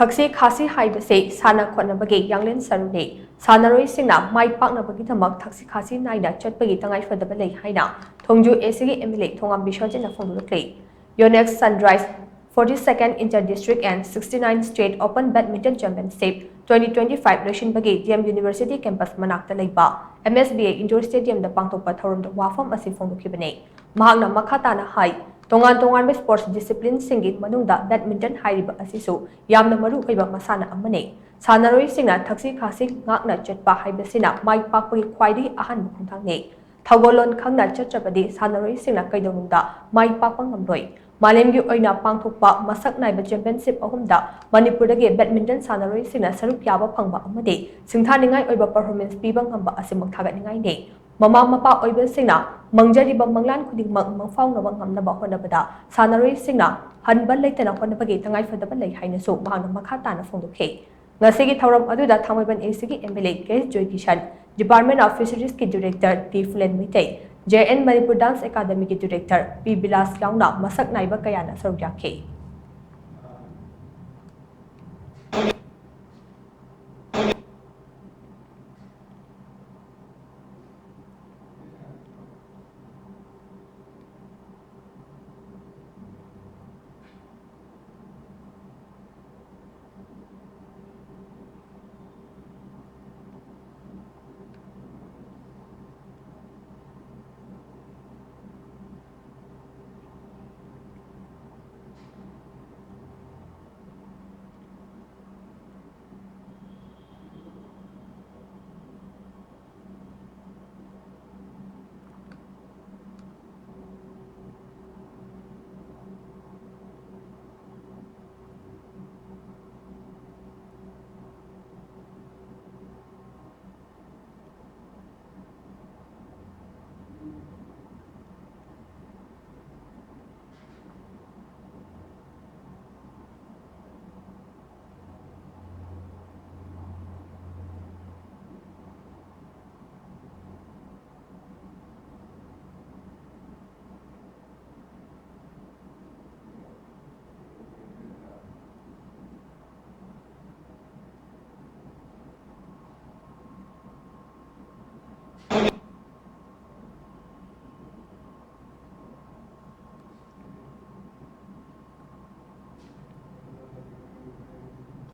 Thaksi Khasi Haibasi, Sana Khotnabagi, Yanglen Saru, Shanaroi Singna, my paknabagi damak, Thaksi Khasi Naina, chatpagi, tangai, phadaba, haina, Thongju AC, MLA Thongam Biswajit, phongdorakli. Your next sunrise, 42nd Inter-District and 69th State Open Badminton Championship 2025 Russian Bagi, DM University Campus Manakta Laiba, MSBA Indoor Stadium, the Pangtopa Thorum, the Wafam Asi Phongdokibane, Mahagna Makatana High. Tongan sports discipline singing manungda badminton hairiba asisu yamna maru oiba masana amane Shanaroi singna Thaksi Khasi ngakna chatpa haibasina mai pakpagi khwaidi ahan khungthangni thawolon khangna chatchapadi Shanaroi singna kaidonungda mai pakpang ngamloi malemgi oina pangthokpa masak naiba championship ahumda Manipuri badminton Shanaroi singna saruk yaba phangba amade singthaningai oiba performance piba ngamba asimak thaganingai ne Mama mapa oiba singna mangjariba manglan khudingmak mangfaunaba ngamnaba honabada Shanaroi singna hanba leitana honabagi tangai phadaba lei hainasu mahangna makhatana phongdokhe ngasigi thauram aduda Thangaiban AC ki MLA Joy Kishan Department of Fisheries ki Director T Flen Mitei JN Manipur Dance Academy ki Director P Bilas Yauna masak naiba kayana saruk yakhe